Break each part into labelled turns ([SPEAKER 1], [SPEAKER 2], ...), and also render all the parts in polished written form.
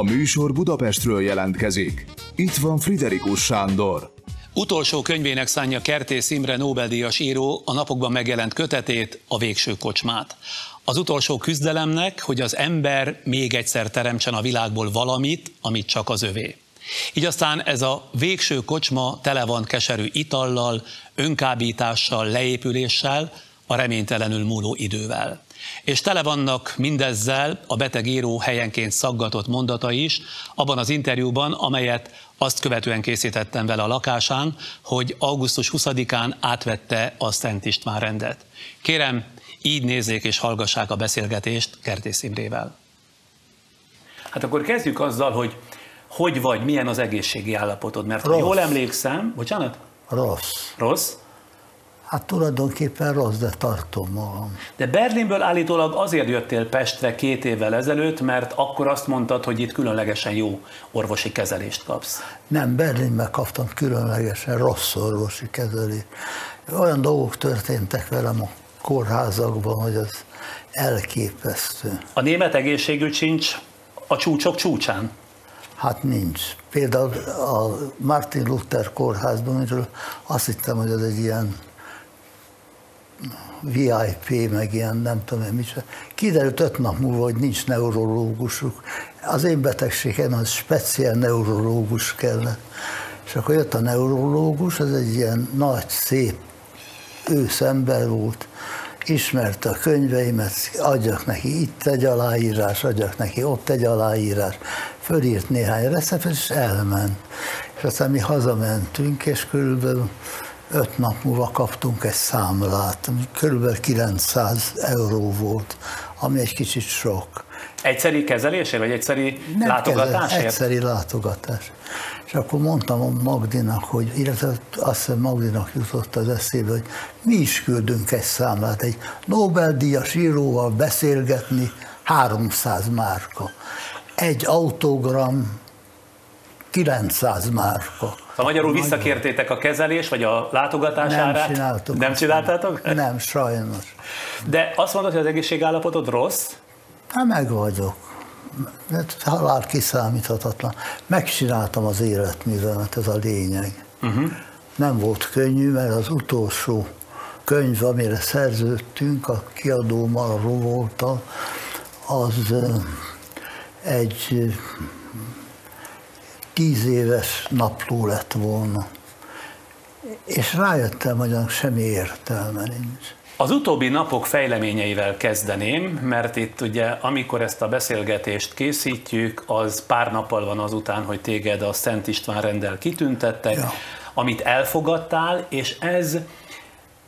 [SPEAKER 1] műsor Budapestről jelentkezik. Itt van Friderikus Sándor.
[SPEAKER 2] Utolsó könyvének szánja Kertész Imre Nobel-díjas író a napokban megjelent kötetét, A végső kocsmát. Az utolsó küzdelemnek, hogy az ember még egyszer teremtsen a világból valamit, amit csak az övé. Így aztán ez a végső kocsma tele van keserű itallal, önkábítással, leépüléssel, a reménytelenül múló idővel. És tele vannak mindezzel a beteg író helyenként szaggatott mondatai is, abban az interjúban, amelyet azt követően készítettem vele a lakásán, hogy augusztus 20-án átvette a Szent István rendet. Kérem, így nézzék és hallgassák a beszélgetést Kertész Imrével. Hát akkor kezdjük azzal, hogy vagy, milyen az egészségi állapotod, mert ha jól emlékszem, bocsánat?
[SPEAKER 3] Rossz.
[SPEAKER 2] Rossz?
[SPEAKER 3] Hát tulajdonképpen rossz, de tartom magam.
[SPEAKER 2] De Berlinből állítólag azért jöttél Pestre 2 évvel ezelőtt, mert akkor azt mondtad, hogy itt különlegesen jó orvosi kezelést kapsz.
[SPEAKER 3] Nem, Berlinben kaptam különlegesen rossz orvosi kezelést. Olyan dolgok történtek velem a kórházakban, hogy az elképesztő.
[SPEAKER 2] A német egészségügy sincs a csúcsok csúcsán?
[SPEAKER 3] Hát nincs. Például a Martin Luther kórházban, amiről azt hittem, hogy az egy ilyen VIP, meg ilyen nem tudom én micsoda. Kiderült 5 nap múlva, hogy nincs neurológusuk. Az én betegségem az speciál neurológus kellett. És akkor jött a neurológus, ez egy ilyen nagy, szép őszember volt, ismerte a könyveimet, adjak neki itt egy aláírás, adjak neki ott egy aláírás, fölírt néhány receptet, és elment. És aztán mi hazamentünk, és körülbelül 5 nap múlva kaptunk egy számlát, ami körülbelül 900 euró volt, ami egy kicsit sok.
[SPEAKER 2] Egyszeri kezelésért, vagy egyszeri látogatásért?
[SPEAKER 3] Egyszeri látogatás. És akkor mondtam a Magdinak, hogy, illetve azt hiszem Magdinak jutott az eszébe, hogy mi is küldünk egy számlát, egy Nobel-díjas íróval beszélgetni, 300 márka. Egy autogram, 900 márka.
[SPEAKER 2] Szóval magyarul visszakértétek a kezelés, vagy a látogatás árát? Nem csináltátok?
[SPEAKER 3] Nem, sajnos.
[SPEAKER 2] De azt mondod, hogy az egészségállapotod rossz?
[SPEAKER 3] Hát meg vagyok. Halál kiszámíthatatlan. Megcsináltam az életművemet, ez a lényeg. Nem volt könnyű, mert az utolsó könyv, amire szerződtünk, a kiadómmal, a Rovolttal, az egy 10 éves napló lett volna. És rájöttem, hogy annak semmi értelme nincs.
[SPEAKER 2] Az utóbbi napok fejleményeivel kezdeném, mert itt ugye, amikor ezt a beszélgetést készítjük, az pár nappal van azután, hogy téged a Szent István renddel kitüntettek, amit elfogadtál, és ez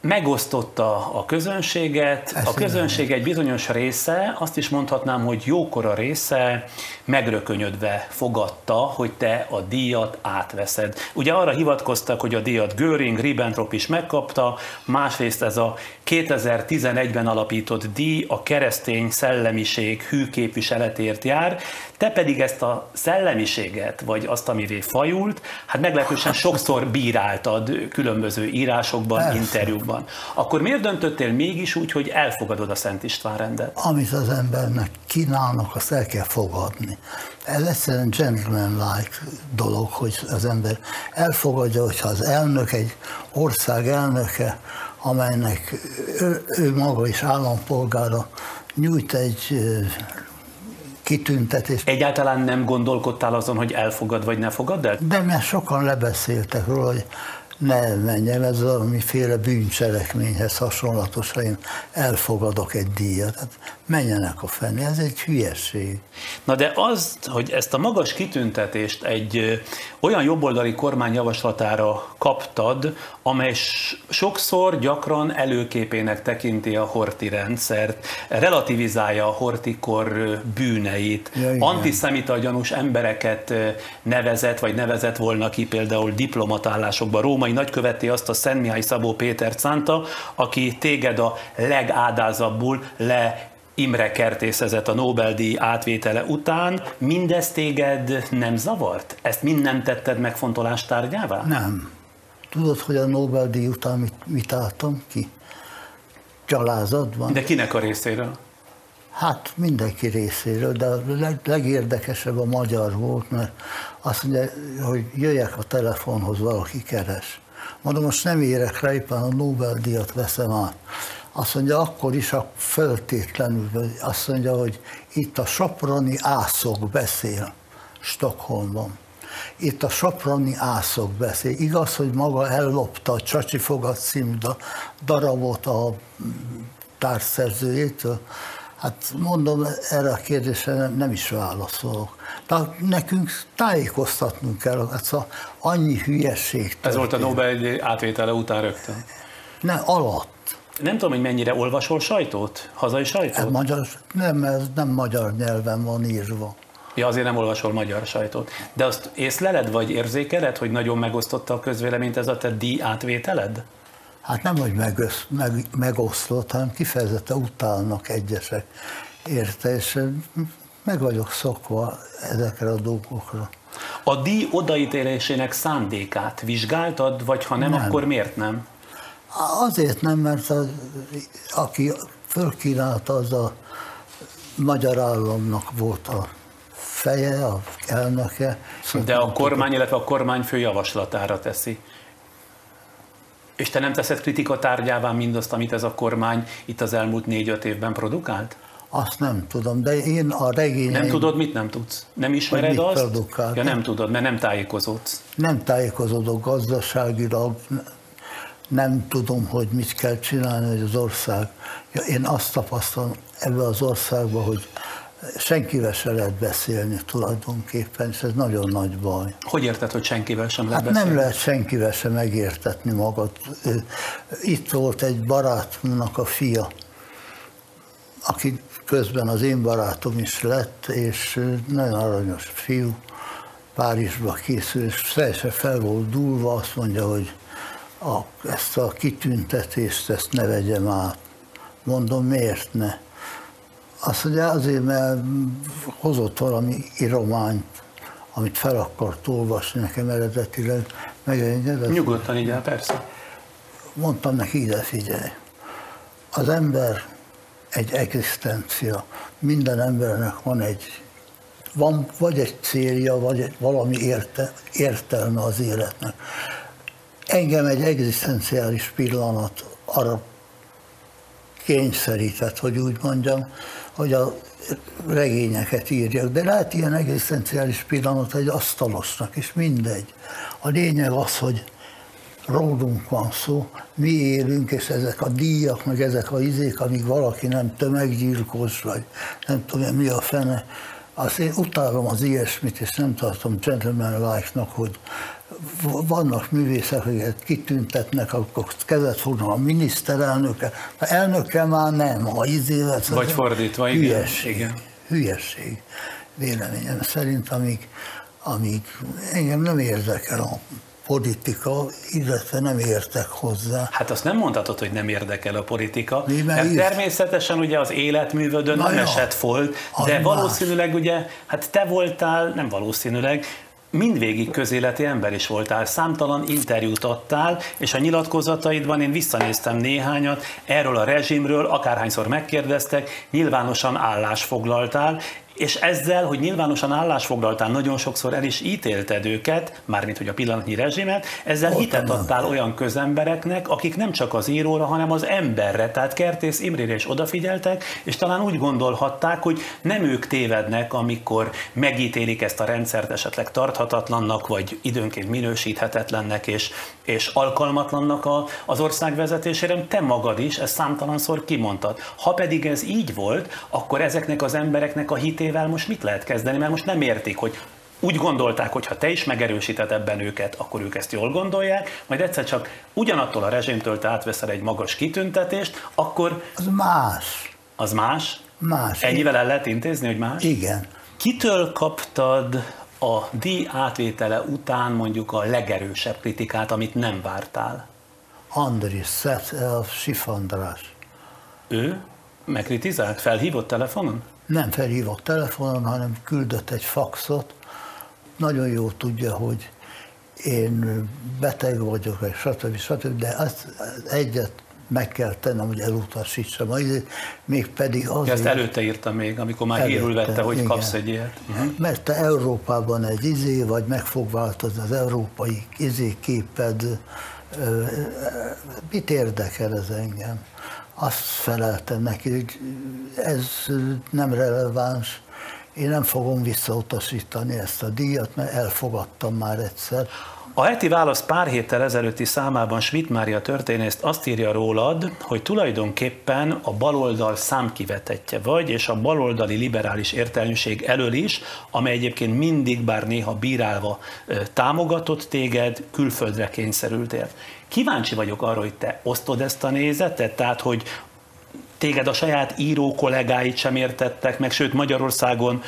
[SPEAKER 2] megosztotta a közönséget. A közönség egy bizonyos része, azt is mondhatnám, hogy jókora része megrökönyödve fogadta, hogy te a díjat átveszed. Ugye arra hivatkoztak, hogy a díjat Göring, Ribbentrop is megkapta, másrészt ez a 2011-ben alapított díj a keresztény szellemiség hű képviseletért jár, te pedig ezt a szellemiséget, vagy azt, amivé fajult, hát meglehetősen sokszor bíráltad különböző írásokban, interjúkban. Akkor miért döntöttél mégis úgy, hogy elfogadod a Szent István rendet?
[SPEAKER 3] Amit az embernek kínálnak, azt el kell fogadni. Ez egyszerűen gentleman-like dolog, hogy az ember elfogadja, hogyha az elnök, egy ország elnöke, amelynek ő maga is állampolgára nyújt egy kitüntetést.
[SPEAKER 2] Egyáltalán nem gondolkodtál azon, hogy elfogad vagy ne fogadd el?
[SPEAKER 3] De mert sokan lebeszéltek róla, hogy ne menjem, ez valamiféle bűncselekményhez hasonlatos, ha én elfogadok egy díjat. Hát menjenek a fenni, ez egy hülyeség.
[SPEAKER 2] Na de az, hogy ezt a magas kitüntetést egy olyan jobboldali kormány javaslatára kaptad, amely sokszor gyakran előképének tekinti a Horthy rendszert, relativizálja a Horthy-kor bűneit, antiszemita gyanús embereket nevezett, vagy nevezett volna ki például diplomatállásokban. Római nagykövetté azt a Szent Mihály Szabó Pétert szánta, aki téged a legádázabbul Imre kertészezett a Nobel-díj átvétele után. Mindez téged nem zavart? Ezt mind nem tetted megfontolás tárgyává?
[SPEAKER 3] Nem. Tudod, hogy a Nobel-díj után mit álltam ki? Gyalázatban.
[SPEAKER 2] De kinek a részéről?
[SPEAKER 3] Hát mindenki részéről, de a legérdekesebb a magyar volt, mert azt mondja, hogy jöjjek a telefonhoz, valaki keres. Mondom, most nem érek rá, éppen a Nobel-díjat veszem át. Azt mondja, akkor is föltétlenül, azt mondja, hogy itt a soproni ászok beszél Stockholmban. Itt a soproni ászok beszél. Igaz, hogy maga ellopta a Csacsifogat című darabot a társszerzőjétől. Hát mondom, erre a kérdésre nem is válaszolok. Tehát nekünk tájékoztatnunk kell, hát szóval annyi hülyesség történt.
[SPEAKER 2] Ez volt a Nobel átvétele után rögtön?
[SPEAKER 3] Alatt.
[SPEAKER 2] Nem tudom, hogy mennyire olvasol sajtót? Hazai sajtót?
[SPEAKER 3] Magyar, nem magyar nyelven van írva.
[SPEAKER 2] Ja, azért nem olvasol magyar sajtót. De azt észleled, vagy érzékeled, hogy nagyon megosztotta a közvéleményt ez a te díj átvételed?
[SPEAKER 3] Hát nem, hogy megoszlott, hanem kifejezetten utálnak egyesek érte, és meg vagyok szokva ezekre a dolgokra.
[SPEAKER 2] A díj odaítélésének szándékát vizsgáltad, vagy ha nem, akkor miért nem?
[SPEAKER 3] Azért nem, mert aki fölkínálta, az a magyar államnak volt a feje, a elnöke.
[SPEAKER 2] De a kormány, illetve a kormányfő javaslatára teszi. És te nem teszed kritika tárgyává mindazt, amit ez a kormány itt az elmúlt 4-5 évben produkált?
[SPEAKER 3] Azt nem tudom, de én a regényeim...
[SPEAKER 2] Nem tudod, mit nem tudsz? Nem ismered azt?
[SPEAKER 3] Produkál.
[SPEAKER 2] Ja, nem tudod, mert nem tájékozódsz.
[SPEAKER 3] Nem tájékozódok gazdaságilag, nem tudom, hogy mit kell csinálni, hogy az ország... Ja, én azt tapasztalom ebben az országban, hogy senkivel se lehet beszélni tulajdonképpen, és ez nagyon nagy baj.
[SPEAKER 2] Hogy érted, hogy senkivel sem lehet
[SPEAKER 3] beszélni?
[SPEAKER 2] beszélni?
[SPEAKER 3] Nem lehet senkivel sem megértetni magad. Itt volt egy barátomnak a fia, aki közben az én barátom is lett, és nagyon aranyos fiú, Párizsba készül, és teljesen fel volt dúlva, azt mondja, hogy ezt a kitüntetést, ezt ne vegyem át. Mondom, miért ne? Azt mondja, azért, mert hozott valami írományt, amit fel akart olvasni nekem eredetileg, megengedett.
[SPEAKER 2] Nyugodtan így el, persze.
[SPEAKER 3] Mondtam neki, ide figyelj. Az ember egy egzisztencia. Minden embernek van vagy egy célja, vagy valami értelme az életnek. Engem egy egzisztenciális pillanat arra kényszerített, hogy úgy mondjam, hogy a regényeket írjak. De lehet ilyen egzisztenciális pillanat egy asztalosnak is, mindegy. A lényeg az, hogy rólunk van szó, mi élünk, és ezek a díjak, meg ezek a izék, amíg valaki nem tömeggyilkos, vagy nem tudom, mi a fene. Azt én utálom az ilyesmit, és nem tartom gentleman like-nak, hogy vannak művészek, hogy kitüntetnek, akkor kezet fognak a miniszterelnökkel. A elnökkel már nem, ha izélet.
[SPEAKER 2] Vagy fordítva,
[SPEAKER 3] igen. Hülyesség, véleményem szerint, amíg engem nem érdekel a politika, illetve nem értek hozzá.
[SPEAKER 2] Hát azt nem mondhatod, hogy nem érdekel a politika, mert természetesen ugye az életművödön nem esett folt, de valószínűleg ugye, hát te voltál, nem valószínűleg, mindvégig közéleti ember is voltál, számtalan interjút adtál, és a nyilatkozataidban én visszanéztem néhányat, erről a rezsimről, akárhányszor megkérdeztek, nyilvánosan állásfoglaltál, és ezzel, hogy nyilvánosan állásfoglaltál, nagyon sokszor el is ítélted őket, mármint hogy a pillanatnyi rezsimet, ezzel hitet adtál olyan közembereknek, akik nem csak az íróra, hanem az emberre, tehát Kertész Imrére is odafigyeltek, és talán úgy gondolhatták, hogy nem ők tévednek, amikor megítélik ezt a rendszert esetleg tarthatatlannak, vagy időnként minősíthetetlennek és alkalmatlannak az ország vezetésére, te magad is ezt számtalanszor kimondtad. Ha pedig ez így volt, akkor ezeknek az embereknek a hitével most mit lehet kezdeni, mert most nem értik, hogy úgy gondolták, hogy ha te is megerősíted ebben őket, akkor ők ezt jól gondolják, majd egyszer csak ugyanattól a rezsimtől te átveszel egy magas kitüntetést, akkor...
[SPEAKER 3] Az más.
[SPEAKER 2] Az más?
[SPEAKER 3] Más.
[SPEAKER 2] Ennyivel el lehet intézni, hogy más?
[SPEAKER 3] Igen. Andris
[SPEAKER 2] kaptad a díj átvétele után mondjuk a legerősebb kritikát, amit nem vártál?
[SPEAKER 3] Andris, Sif András.
[SPEAKER 2] Ő megkritizált? Felhívott telefonon?
[SPEAKER 3] Nem felhívott telefonon, hanem küldött egy faxot. Nagyon jól tudja, hogy én beteg vagyok, stb. De azt egyet meg kell tennem, hogy elutasítsam. Mégpedig azért...
[SPEAKER 2] Ezt előtte írta még, amikor már hírül vette, hogy igen, kapsz egy ilyet.
[SPEAKER 3] Mert te Európában egy vagy meg fog változni az európai képed, mit érdekel ez engem? Azt feleltem neki, hogy ez nem releváns, én nem fogom visszautasítani ezt a díjat, mert elfogadtam már egyszer.
[SPEAKER 2] A heti válasz pár héttel ezelőtti számában Schmidt Mária történész azt írja rólad, hogy tulajdonképpen a baloldal számkivetettje vagy, és a baloldali liberális értelmiség elől is, amely egyébként mindig, bár néha bírálva támogatott téged, külföldre kényszerültél. Kíváncsi vagyok arra, hogy te osztod ezt a nézetet, tehát hogy téged a saját író kollégáid sem értettek meg, sőt Magyarországon,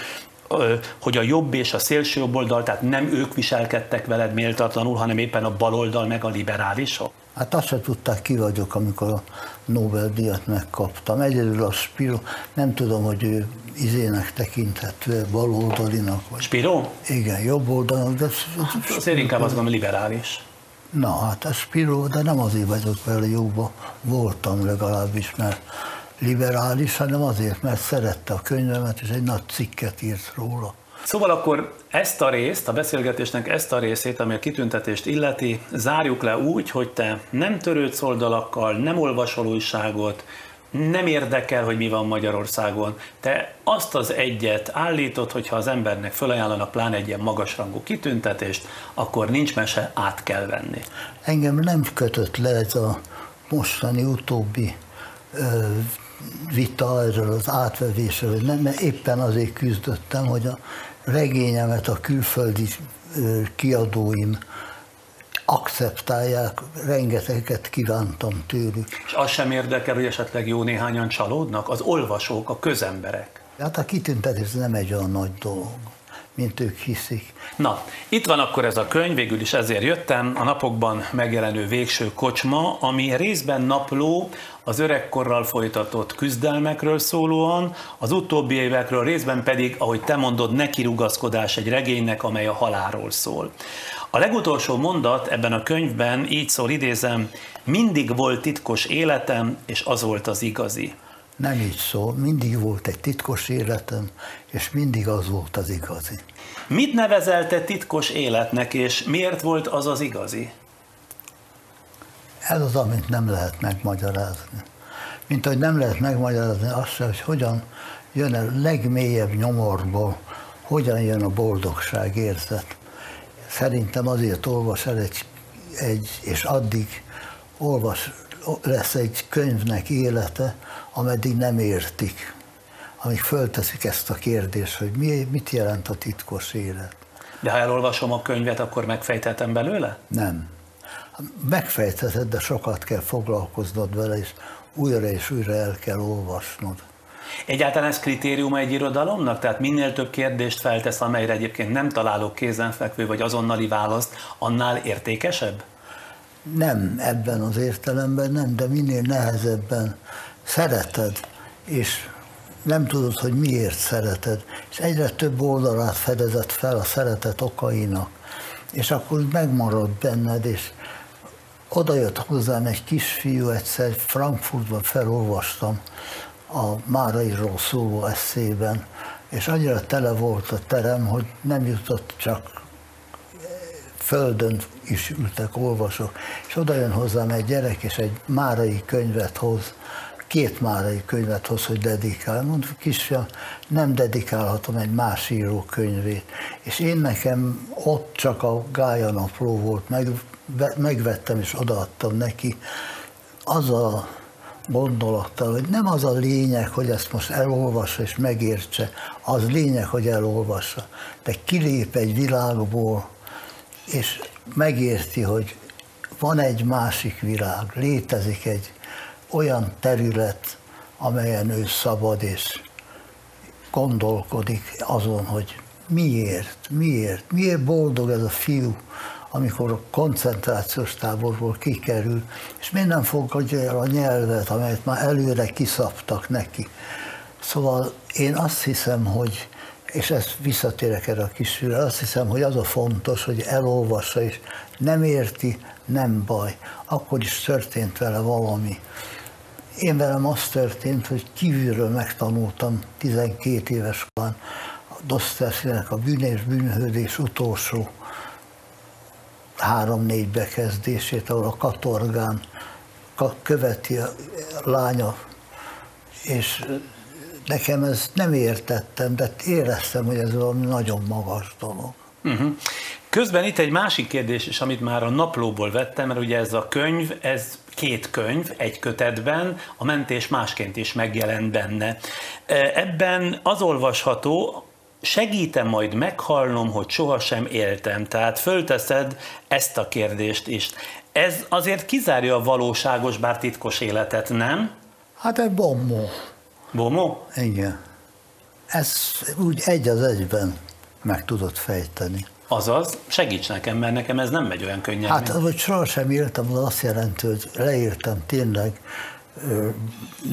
[SPEAKER 2] hogy a jobb és a szélső jobboldal, tehát nem ők viselkedtek veled méltatlanul, hanem éppen a baloldal meg a liberálisok?
[SPEAKER 3] Hát azt sem tudták, ki vagyok, amikor a Nobel-díjat megkaptam. Egyedül a Spiro, nem tudom, hogy ő izének tekinthető, baloldalinak. Vagy...
[SPEAKER 2] Spiro?
[SPEAKER 3] Igen, jobboldalnak, de...
[SPEAKER 2] Azért inkább azt gondolom liberális.
[SPEAKER 3] Na, hát a Spiro, de nem azért vagyok vele jóba, voltam legalábbis, mert liberális, hanem azért, mert szerette a könyvemet, és egy nagy cikket írt róla.
[SPEAKER 2] Szóval akkor ezt a részt, a beszélgetésnek ezt a részét, ami a kitüntetést illeti, zárjuk le úgy, hogy te nem törődsz oldalakkal, nem olvasol újságot, nem érdekel, hogy mi van Magyarországon. Te azt az egyet állítod, hogyha az embernek fölajánlanak pláne egy ilyen magasrangú kitüntetést, akkor nincs mese, át kell venni.
[SPEAKER 3] Engem nem kötött le ez a mostani utóbbi vita erről az átvevésről, mert éppen azért küzdöttem, hogy a regényemet a külföldi kiadóim akceptálják, rengeteget kívántam tőlük.
[SPEAKER 2] És az sem érdekel, hogy esetleg jó néhányan csalódnak? Az olvasók, a közemberek.
[SPEAKER 3] Hát a kitüntetés nem egy olyan nagy dolog, mint ők hiszik.
[SPEAKER 2] Na, itt van akkor ez a könyv, végül is ezért jöttem, a napokban megjelenő Végső kocsma, ami részben napló, az öregkorral folytatott küzdelmekről szólóan, az utóbbi évekről, részben pedig, ahogy te mondod, nekirugaszkodás egy regénynek, amely a halálról szól. A legutolsó mondat ebben a könyvben így szól, idézem, mindig volt titkos életem, és az volt az igazi.
[SPEAKER 3] Nem így szól, mindig volt egy titkos életem, és mindig az volt az igazi.
[SPEAKER 2] Mit nevezel te titkos életnek, és miért volt az az igazi?
[SPEAKER 3] Ez az, amit nem lehet megmagyarázni. Mint ahogy nem lehet megmagyarázni azt sem, hogy hogyan jön a legmélyebb nyomorból, hogyan jön a boldogság érzet. Szerintem azért olvas el és addig lesz egy könyvnek élete, ameddig nem értik, amíg fölteszik ezt a kérdést, hogy mit jelent a titkos élet.
[SPEAKER 2] De ha elolvasom a könyvet, akkor megfejthetem belőle?
[SPEAKER 3] Nem. Megfejtheted, de sokat kell foglalkoznod vele, és újra el kell olvasnod.
[SPEAKER 2] Egyáltalán ez kritériuma egy irodalomnak? Tehát minél több kérdést feltesz, amelyre egyébként nem találok kézenfekvő vagy azonnali választ, annál értékesebb?
[SPEAKER 3] Nem, ebben az értelemben nem, de minél nehezebben szereted, és nem tudod, hogy miért szereted, és egyre több oldalát fedezett fel a szeretet okainak, és akkor megmarad benned, és oda jött hozzám egy kisfiú, egyszer Frankfurtban felolvastam a Márairól szóló esszében, és annyira tele volt a terem, hogy nem jutott, csak földön is ültek olvasók, és oda jön hozzám egy gyerek, és egy márai könyvet hoz, 2 márai könyvet hoz, hogy dedikál. Mondom, kisfiam, nem dedikálhatom egy más író könyvét. És én nekem ott csak a Gája napló volt, megvettem és odaadtam neki. Az a gondolattal, hogy nem az a lényeg, hogy ezt most elolvassa és megértse, az lényeg, hogy elolvassa, de kilép egy világból, és megérti, hogy van egy másik világ, létezik egy olyan terület, amelyen ő szabad és gondolkodik azon, hogy miért boldog ez a fiú, amikor a koncentrációs táborból kikerül, és miért nem fogadja el a nyelvet, amelyet már előre kiszabtak neki. Szóval én azt hiszem, hogy és ezt visszatérek erre a kisfilmre, azt hiszem, hogy az a fontos, hogy elolvassa, és nem érti, nem baj. Akkor is történt vele valami. Én velem az történt, hogy kívülről megtanultam 12 éves korán Dostoyevskynek a Bűn és bűnhődés utolsó 3-4 bekezdését, ahol a katorgán követi a lánya, és nekem ezt nem értettem, de éreztem, hogy ez valami nagyon magas dolog.
[SPEAKER 2] Közben itt egy másik kérdés is, amit már a naplóból vettem, mert ugye ez a könyv, ez 2 könyv egy kötetben, a mentés másként is megjelent benne. Ebben az olvasható, segítem majd meghalnom, hogy sohasem éltem. Tehát fölteszed ezt a kérdést is. Ez azért kizárja a valóságos, bár titkos életet, nem?
[SPEAKER 3] Hát egy bombó.
[SPEAKER 2] Bombó?
[SPEAKER 3] Igen. Ez úgy egy az egyben meg tudod fejteni.
[SPEAKER 2] Azaz, segíts nekem, mert nekem ez nem megy olyan könnyen.
[SPEAKER 3] Hát, hogy sohasem éltem, az azt jelenti, hogy leírtam tényleg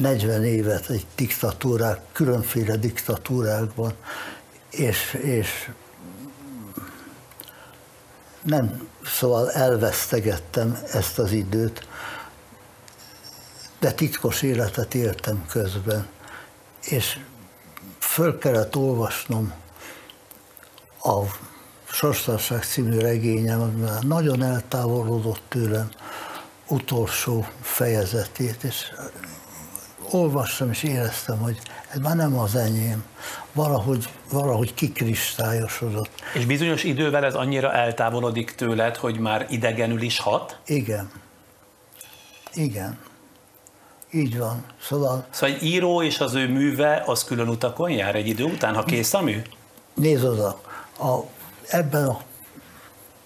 [SPEAKER 3] 40 évet egy diktatúrák, különféle diktatúrákban, és nem, szóval elvesztegettem ezt az időt, de titkos életet éltem közben, és föl kellett olvasnom a Sorstalanság című regényem, mert nagyon eltávolodott tőlem utolsó fejezetét, és olvastam, és éreztem, hogy ez már nem az enyém. Valahogy kikristályosodott.
[SPEAKER 2] És bizonyos idővel ez annyira eltávolodik tőled, hogy már idegenül is hat?
[SPEAKER 3] Igen. Igen. Így van. Szóval Nézd oda, ebben a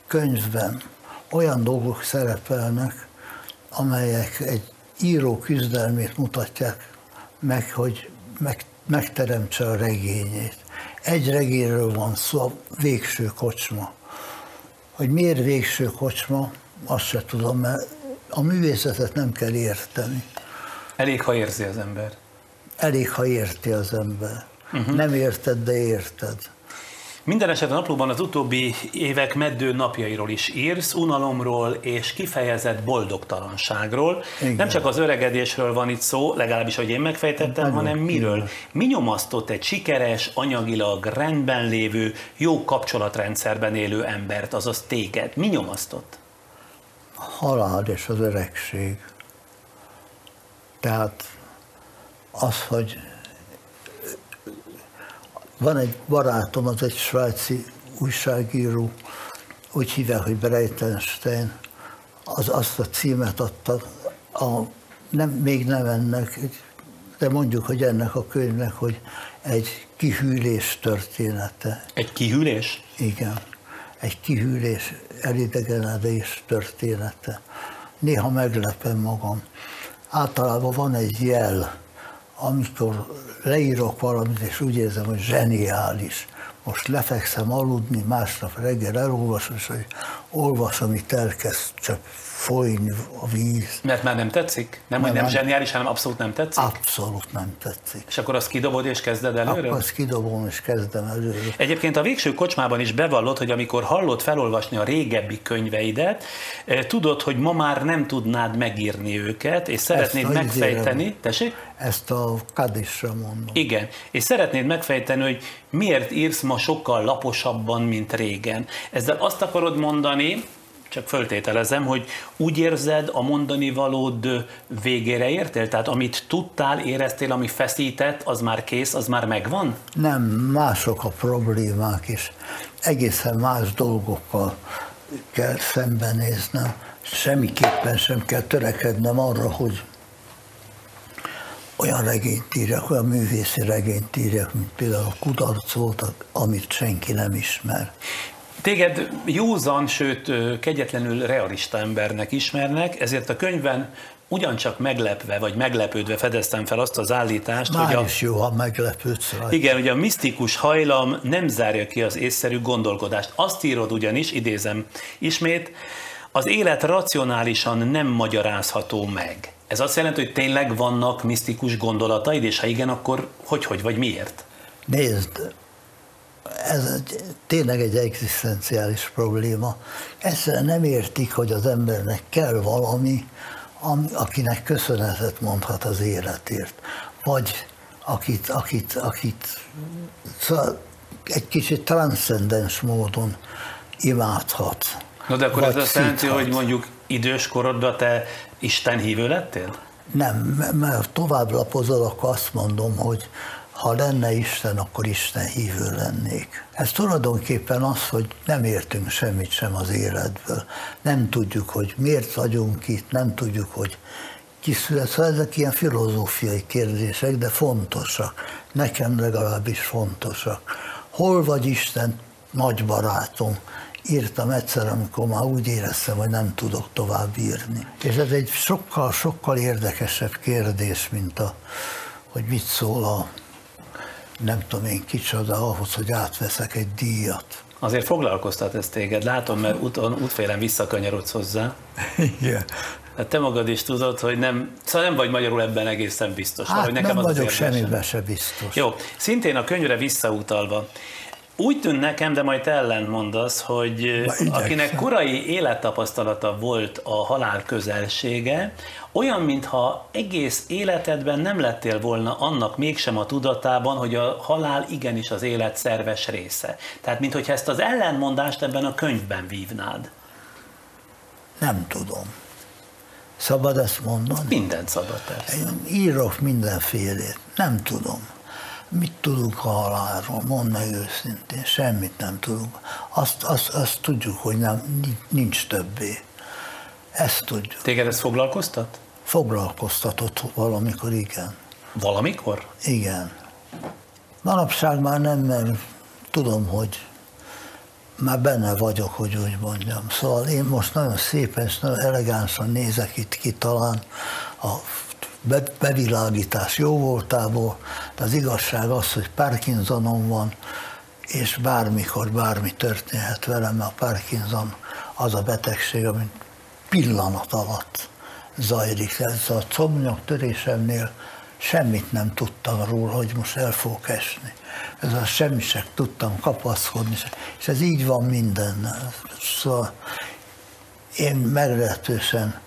[SPEAKER 3] könyvben olyan dolgok szerepelnek, amelyek egy író küzdelmét mutatják meg, hogy megteremtse a regényét. Egy regényről van szó, a Végső kocsma. Hogy miért Végső kocsma, azt se tudom, mert a művészetet nem kell érteni.
[SPEAKER 2] Elég, ha érzi az ember.
[SPEAKER 3] Elég, ha érti az ember. Nem érted, de érted.
[SPEAKER 2] Minden esetben a naplóban az utóbbi évek meddő napjairól is írsz, unalomról és kifejezett boldogtalanságról. Igen. Nem csak az öregedésről van itt szó, legalábbis, hogy én megfejtettem, hanem miről? Igen. Mi nyomasztott egy sikeres, anyagilag rendben lévő, jó kapcsolatrendszerben élő embert, azaz téged? Mi nyomasztott?
[SPEAKER 3] A halál és az öregség. Tehát az, hogy van egy barátom, az egy svájci újságíró, úgy hívják, hogy Breitenstein, az azt a címet adta, még nem ennek, de mondjuk, hogy ennek a könyvnek, hogy egy kihűlés története.
[SPEAKER 2] Egy kihűlés?
[SPEAKER 3] Igen, egy kihűlés, elidegenedés története. Néha meglepem magam. Általában van egy jel, amikor leírok valamit, és úgy érzem, hogy zseniális. Most lefekszem aludni, másnap reggel elolvasom, és hogy olvasom, itt elkezd csak folyni a víz.
[SPEAKER 2] Mert már nem tetszik? Nem, hogy nem zseniális, hanem abszolút nem tetszik?
[SPEAKER 3] Abszolút nem tetszik.
[SPEAKER 2] És akkor azt kidobod és kezded előre?
[SPEAKER 3] Akkor azt kidobom és kezdem előre.
[SPEAKER 2] Egyébként a Végső kocsmában is bevallott, hogy amikor hallod felolvasni a régebbi könyveidet, tudod, hogy ma már nem tudnád megírni őket, és szeretnéd megfejteni. Tessék?
[SPEAKER 3] Ezt a Kadisra mondom.
[SPEAKER 2] Igen, és szeretnéd megfejteni, hogy miért írsz ma sokkal laposabban, mint régen. Ezzel azt akarod mondani, csak föltételezem, hogy úgy érzed, a mondani valód végére értél? Tehát amit tudtál, éreztél, ami feszített, az már kész, az már megvan?
[SPEAKER 3] Nem, mások a problémák is. Egészen más dolgokkal kell szembenéznem. Semmiképpen sem kell törekednem arra, hogy olyan regényt írjak, olyan művészi regényt írjak, mint például a Kudarc volt, amit senki nem ismer.
[SPEAKER 2] Téged józan, sőt kegyetlenül realista embernek ismernek, ezért a könyvben ugyancsak meglepve vagy meglepődve fedeztem fel azt az állítást,
[SPEAKER 3] már hogy is jó, ha meglepődsz rajta.
[SPEAKER 2] Igen, hogy a misztikus hajlam nem zárja ki az észszerű gondolkodást. Azt írod ugyanis, idézem ismét, az élet racionálisan nem magyarázható meg. Ez azt jelenti, hogy tényleg vannak misztikus gondolataid, és ha igen, akkor hogy vagy miért?
[SPEAKER 3] Nézd, ez tényleg egy egzisztenciális probléma. Egyszerűen nem értik, hogy az embernek kell valami, akinek köszönetet mondhat az életért. Vagy akit szóval egy kicsit transzcendens módon imádhat.
[SPEAKER 2] No, de akkor ez azt jelenti, hogy mondjuk idős korodban te Isten hívő lettél?
[SPEAKER 3] Nem, mert tovább lapozol, akkor azt mondom, hogy ha lenne Isten, akkor Isten hívő lennék. Ez tulajdonképpen az, hogy nem értünk semmit sem az életből. Nem tudjuk, hogy miért vagyunk itt, nem tudjuk, hogy ki szület. Szóval ezek ilyen filozófiai kérdések, de fontosak. Nekem legalábbis fontosak. Hol vagy Isten, nagy barátom? Írtam egyszer, amikor már úgy éreztem, hogy nem tudok tovább írni. És ez egy sokkal érdekesebb kérdés, mint hogy mit szól a nem tudom én kicsoda ahhoz, hogy átveszek egy díjat.
[SPEAKER 2] Azért foglalkoztat ez téged, látom, mert útfélen visszakanyarodsz hozzá.
[SPEAKER 3] Igen.
[SPEAKER 2] Hát te magad is tudod, hogy szóval nem vagy magyarul ebben egészen biztos.
[SPEAKER 3] Hát
[SPEAKER 2] hogy nekem
[SPEAKER 3] nem
[SPEAKER 2] az
[SPEAKER 3] vagyok semmiben se biztos.
[SPEAKER 2] Jó, szintén a könyvre visszautalva. Úgy tűnt nekem, de majd te ellent mondasz, hogy akinek korai élettapasztalata volt a halál közelsége, olyan, mintha egész életedben nem lettél volna annak mégsem a tudatában, hogy a halál igenis az élet szerves része. Tehát, mintha ezt az ellentmondást ebben a könyvben vívnád.
[SPEAKER 3] Nem tudom. Szabad ezt mondani?
[SPEAKER 2] Mindent szabad, persze.
[SPEAKER 3] Én írok mindenfélét. Nem tudom. Mit tudunk a halálról? Mondd meg őszintén. Semmit nem tudunk. Azt tudjuk, hogy nincs többé. Ezt tudjuk.
[SPEAKER 2] Téged ez foglalkoztat?
[SPEAKER 3] Foglalkoztatott valamikor, igen.
[SPEAKER 2] Valamikor?
[SPEAKER 3] Igen. Manapság már nem, mert tudom, hogy már benne vagyok, hogy úgy mondjam. Szóval én most nagyon szépen és nagyon elegánsan nézek itt ki talán a bevilágítás jó voltából, de az igazság az, hogy Parkinsonom van, és bármikor bármi történhet velem, mert a Parkinson az a betegség, ami pillanat alatt zajlik. Ez a combnyomtörésemnél semmit nem tudtam róla, hogy most el fogok esni. Ez a semmit sem tudtam kapaszkodni, és ez így van mindennel. Szóval én meglehetősen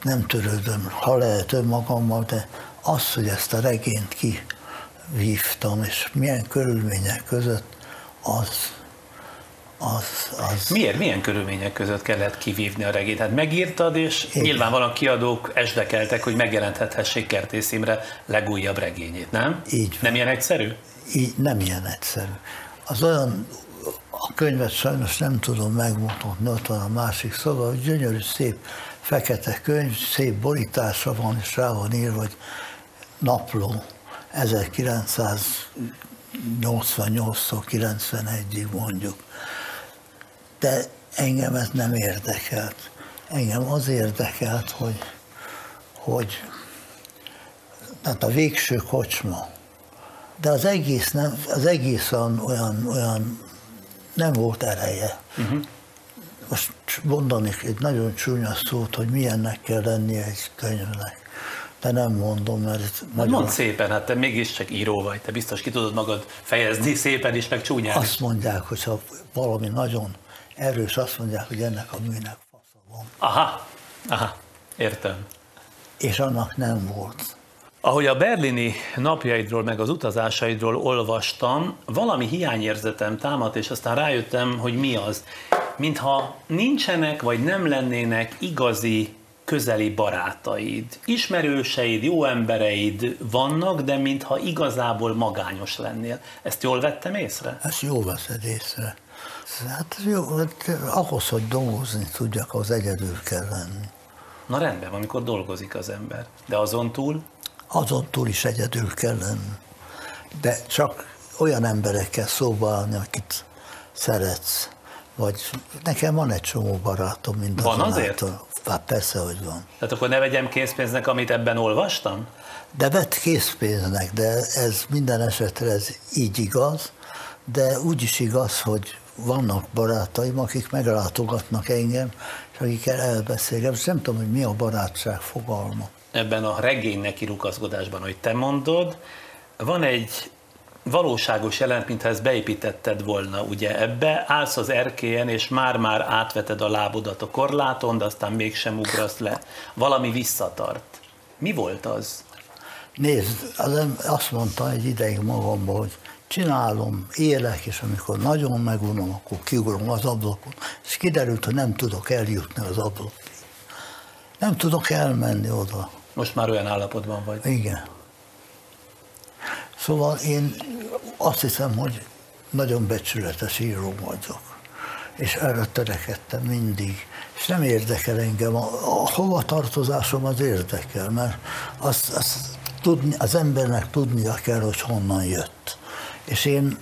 [SPEAKER 3] nem törődöm, ha lehet önmagammal, de az, hogy ezt a regényt kivívtam, és milyen körülmények között, az.
[SPEAKER 2] Miért? Milyen körülmények között kellett kivívni a regényt? Hát megírtad, és igen. Nyilvánvalóan kiadók esdekeltek, hogy megjelenthethessék Kertész Imre legújabb regényét, nem?
[SPEAKER 3] Így.
[SPEAKER 2] Nem ilyen egyszerű?
[SPEAKER 3] Így, nem ilyen egyszerű. Az olyan, a könyvet sajnos nem tudom megmutatni, ott van a másik szoba, hogy gyönyörű, szép, fekete könyv, szép borítása van, és rá van írva, hogy napló 1988-tól 91-ig mondjuk. De engem ez nem érdekelt. Engem az érdekelt, hogy tehát a végső kocsma. De az egész olyan nem volt ereje. Most mondanék egy nagyon csúnya szót, hogy milyennek kell lennie egy könyvnek. De nem mondom, mert ez
[SPEAKER 2] nagyon... Mondd szépen, hát te mégiscsak író vagy, te biztos ki tudod magad fejezni szépen is, meg csúnyán.
[SPEAKER 3] Azt mondják, hogy ha valami nagyon erős, azt mondják, hogy ennek a műnek fasza van.
[SPEAKER 2] Aha, értem.
[SPEAKER 3] És annak nem volt.
[SPEAKER 2] Ahogy a berlini napjaidról, meg az utazásaidról olvastam, valami hiányérzetem támadt, és aztán rájöttem, hogy mi az. Mintha nincsenek, vagy nem lennének igazi, közeli barátaid. Ismerőseid, jó embereid vannak, de mintha igazából magányos lennél. Ezt jól vettem észre?
[SPEAKER 3] Ezt jól veszed észre. Hát jó, ahhoz, hogy dolgozni tudjak, az egyedül kell lenni.
[SPEAKER 2] Na rendben, amikor dolgozik az ember. De azon túl?
[SPEAKER 3] Azon túl is egyedül kell lenni. De csak olyan emberekkel szóba állni, akit szeretsz. Vagy nekem van egy csomó barátom, mint
[SPEAKER 2] van azért?
[SPEAKER 3] Hát persze, hogy van.
[SPEAKER 2] Tehát akkor ne vegyem készpénznek, amit ebben olvastam?
[SPEAKER 3] De vedd készpénznek, de ez minden esetre ez így igaz, de úgy is igaz, hogy vannak barátaim, akik meglátogatnak engem, és akikkel elbeszélgetem. És nem tudom, hogy mi a barátság fogalma.
[SPEAKER 2] Ebben a regénynek kirukaszkodásban, hogy te mondod, van egy valóságos jelent, mintha ezt beépítetted volna, ugye ebbe, állsz az erkélyen, és már-már átveted a lábodat a korláton, de aztán mégsem ugrasz le. Valami visszatart. Mi volt az?
[SPEAKER 3] Nézd, azt mondta egy ideig magamban, hogy csinálom, élek, és amikor nagyon megunom, akkor kiugrom az ablakon. És kiderült, hogy nem tudok eljutni az ablakig. Nem tudok elmenni oda.
[SPEAKER 2] Most már olyan állapotban vagy.
[SPEAKER 3] Igen. Szóval én azt hiszem, hogy nagyon becsületes író vagyok. És erre törekedtem mindig. És nem érdekel engem, a hovatartozásom az érdekel, mert az embernek tudnia kell, hogy honnan jött. És én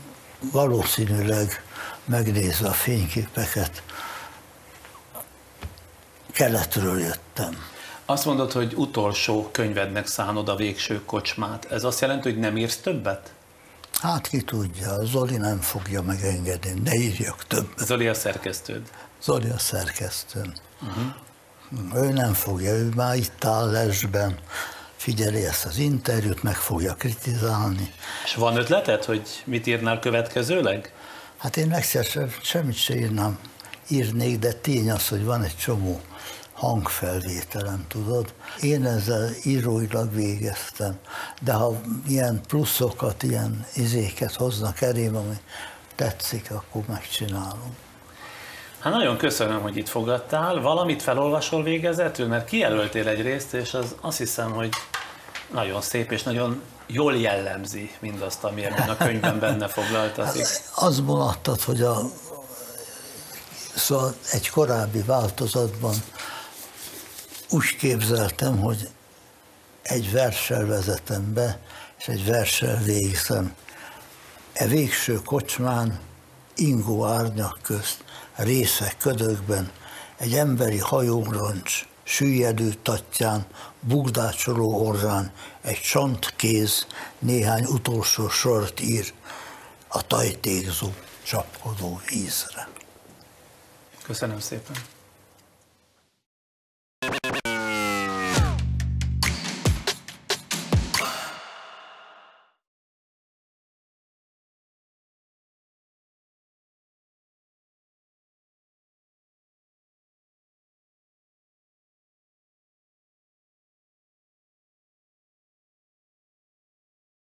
[SPEAKER 3] valószínűleg megnézve a fényképeket, keletről jöttem.
[SPEAKER 2] Azt mondod, hogy utolsó könyvednek szánod a Végső kocsmát. Ez azt jelenti, hogy nem írsz többet?
[SPEAKER 3] Hát ki tudja, Zoli nem fogja megengedni, ne írjak többet.
[SPEAKER 2] Zoli a szerkesztőd?
[SPEAKER 3] Zoli a szerkesztőm. Ő nem fogja, ő már itt áll lesben, figyeli ezt az interjút, meg fogja kritizálni.
[SPEAKER 2] És van ötleted, hogy mit írnál következőleg?
[SPEAKER 3] Hát én legszívesebben semmit se írnék, de tény az, hogy van egy csomó hangfelvételem, tudod. Én ezzel íróilag végeztem, de ha ilyen pluszokat, ilyen izéket hoznak elém, ami tetszik, akkor megcsinálom.
[SPEAKER 2] Hát nagyon köszönöm, hogy itt fogadtál. Valamit felolvasol végezetül, mert kijelöltél egy részt, és az azt hiszem, hogy nagyon szép és nagyon jól jellemzi mindazt, ami ebben a könyvben benne foglaltatik.
[SPEAKER 3] Azt mondtad, hogy szóval egy korábbi változatban úgy képzeltem, hogy egy verssel vezetem be, és egy verssel végzem. E végső kocsmán, ingó árnyak közt, részek ködökben, egy emberi hajóroncs, süllyedő tattyán, bugdácsoló orrán, egy csontkéz néhány utolsó sort ír a tajtékzó, csapkodó ízre.
[SPEAKER 2] Köszönöm szépen.